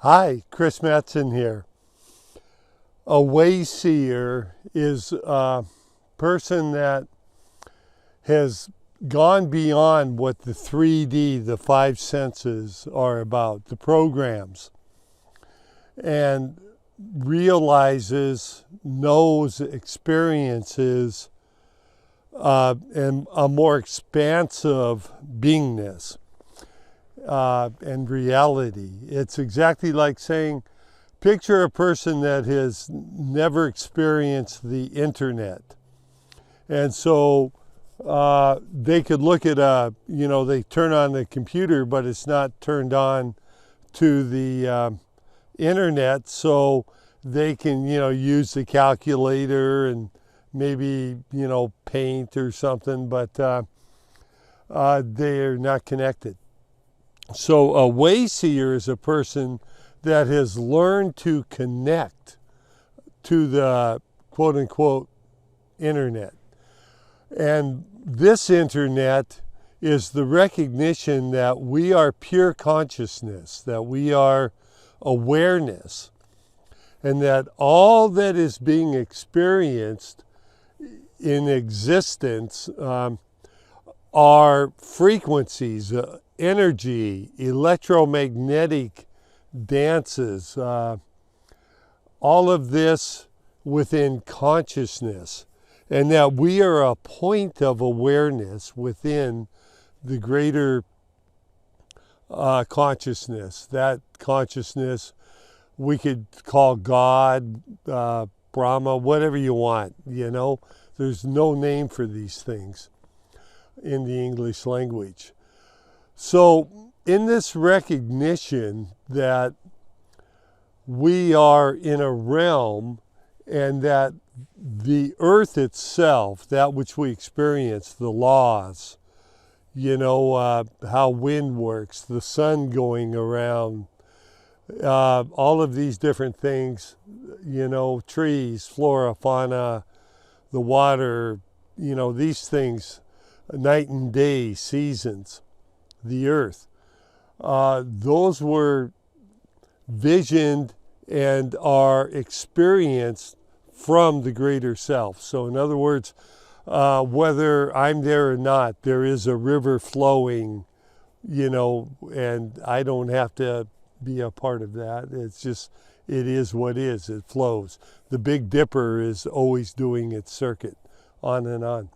Hi, Chris Madsen here. A Wayseer is a person that has gone beyond what the 3D, the five senses, are about, the programs, and realizes, knows, experiences, and a more expansive beingness and reality. It's exactly like saying, picture a person that has never experienced the internet. And so they could look at they turn on the computer, but it's not turned on to the internet. So they can, use the calculator and maybe, paint or something, but they're not connected. So a Wayseer is a person that has learned to connect to the quote unquote internet. And this internet is the recognition that we are pure consciousness, that we are awareness, and that all that is being experienced in existence are frequencies, energy, electromagnetic dances, all of this within consciousness, and that we are a point of awareness within the greater consciousness. That consciousness we could call God, Brahma, whatever you want, There's no name for these things in the English language. So in this recognition that we are in a realm and that the earth itself, that which we experience, the laws, how wind works, the sun going around, all of these different things, trees, flora, fauna, the water, these things, night and day, seasons, the earth. Those were visioned and are experienced from the greater self. So in other words, whether I'm there or not, there is a river flowing, and I don't have to be a part of that. It's just, it is what is, it flows. The Big Dipper is always doing its circuit on and on.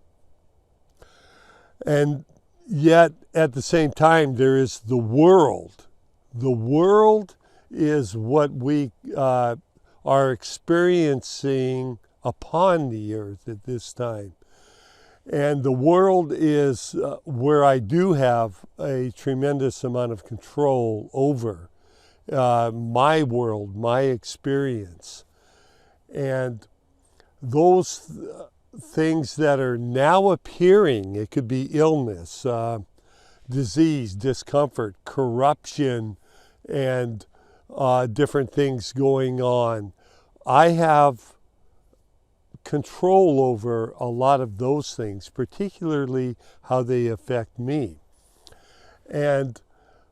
And yet, at the same time, there is the world. The world is what we are experiencing upon the earth at this time. And the world is where I do have a tremendous amount of control over my world, my experience. And those things that are now appearing, it could be illness, disease, discomfort, corruption, and different things going on. I have control over a lot of those things, particularly how they affect me. And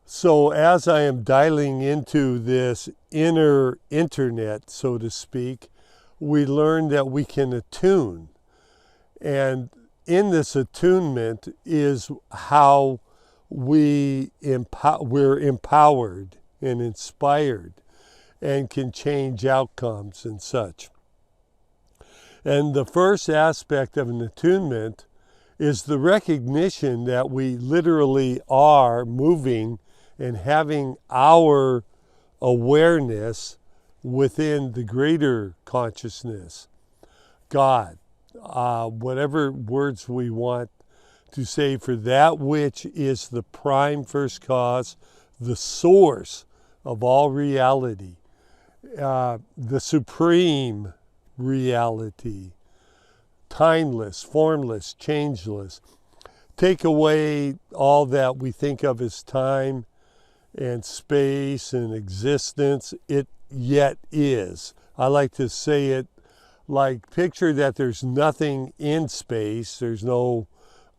so as I am dialing into this inner internet, so to speak, we learn that we can attune. And in this attunement is how we're empowered and inspired and can change outcomes and such. And the first aspect of an attunement is the recognition that we literally are moving and having our awareness within the greater consciousness, God, whatever words we want to say for that which is the prime first cause, the source of all reality, the supreme reality, timeless, formless, changeless. Take away all that we think of as time and space and existence, it yet is. I like to say it like, picture that there's nothing in space, there's no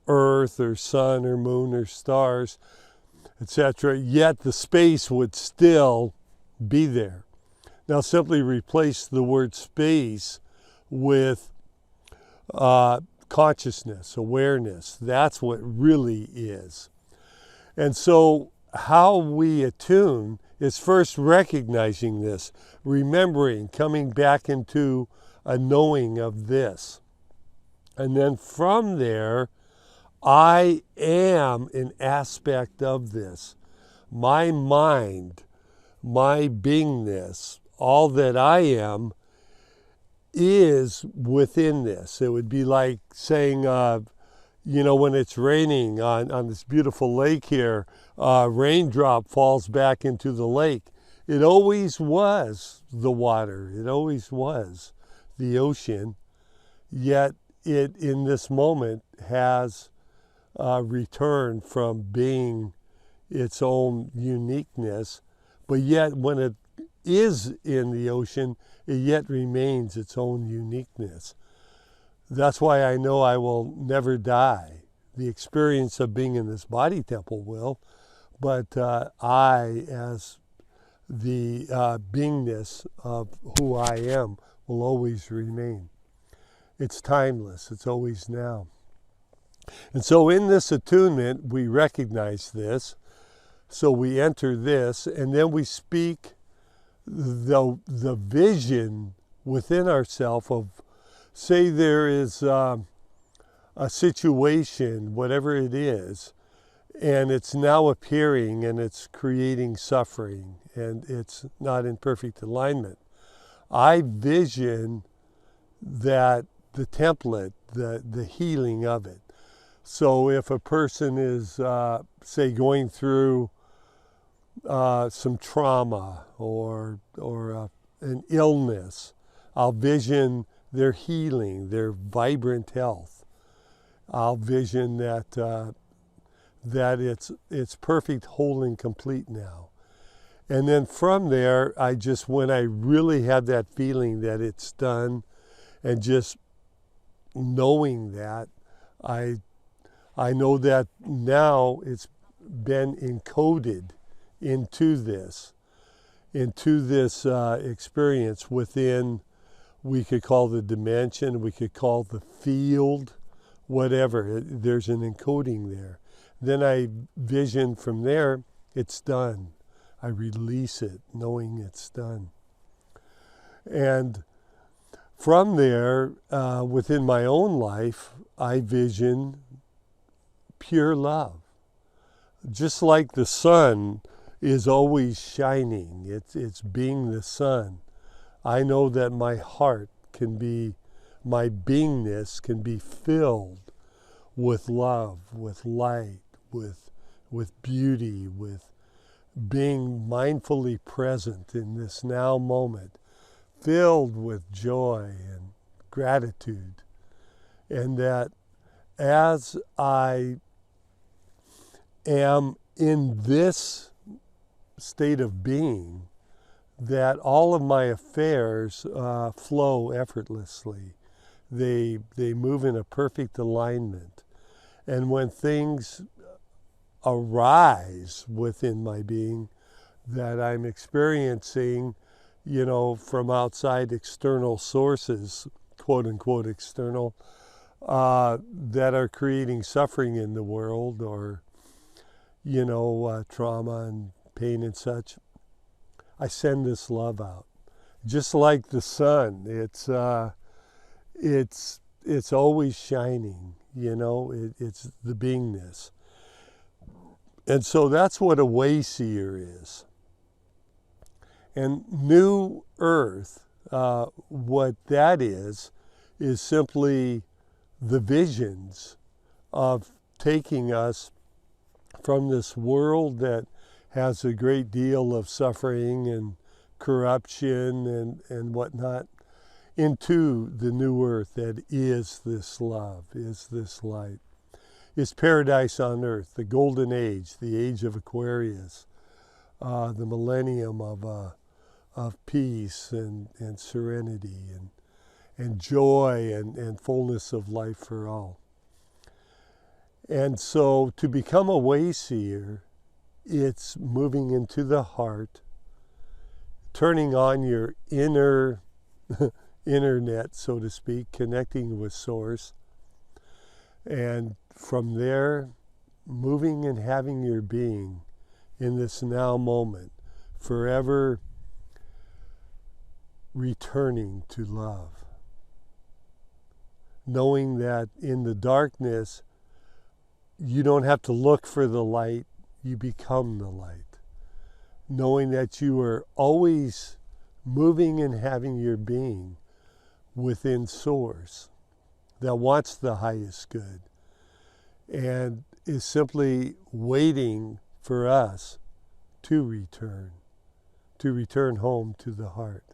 earth or sun or moon or stars, etc., yet the space would still be there. Now simply replace the word space with consciousness, awareness. That's what really is. And so how we attune is first recognizing this, remembering, coming back into a knowing of this. And then from there, I am an aspect of this. My mind, my beingness, all that I am is within this. It would be like saying, when it's raining on this beautiful lake here, raindrop falls back into the lake. It always was the water. It always was the ocean. Yet it, in this moment, has returned from being its own uniqueness. But yet when it is in the ocean, it yet remains its own uniqueness. That's why I know I will never die. The experience of being in this body temple will, but I, as the beingness of who I am, will always remain. It's timeless. It's always now. And so in this attunement, we recognize this. So we enter this, and then we speak the vision within ourselves of, say there is a situation, whatever it is, and it's now appearing and it's creating suffering and it's not in perfect alignment. I vision that the template, the healing of it. So if a person is, say, going through some trauma or an illness, I'll vision their healing, their vibrant health. I'll vision that it's perfect, whole, and complete now. And then from there, when I really have that feeling that it's done, and just knowing that, I know that now it's been encoded into this experience within, we could call the dimension, we could call the field, whatever. There's an encoding there. Then I vision from there, it's done. I release it, knowing it's done. And from there, within my own life, I vision pure love. Just like the sun is always shining, it's being the sun. I know that my heart can be, my beingness can be filled with love, with light, with beauty, with being mindfully present in this now moment, filled with joy and gratitude. And that as I am in this state of being, that all of my affairs flow effortlessly. They move in a perfect alignment. And when things arise within my being that I'm experiencing, from outside external sources, quote unquote external, that are creating suffering in the world, or, trauma and pain and such, I send this love out. Just like the sun, it's always shining, it's the beingness. And so that's what a Wayseer is. And New Earth, what that is simply the visions of taking us from this world that has a great deal of suffering and corruption and whatnot, into the new earth that is this love, is this light, is paradise on earth, the golden age, the age of Aquarius, the millennium of peace and serenity and joy and fullness of life for all. And so to become a Wayseer, it's moving into the heart turning on your inner internet, so to speak, connecting with Source, and from there, moving and having your being in this now moment, forever returning to love. Knowing that in the darkness, you don't have to look for the light, you become the light. Knowing that you are always moving and having your being within Source that wants the highest good and is simply waiting for us to return home to the heart.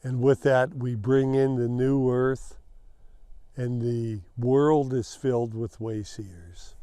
And with that, we bring in the new earth, and the world is filled with Wayseers.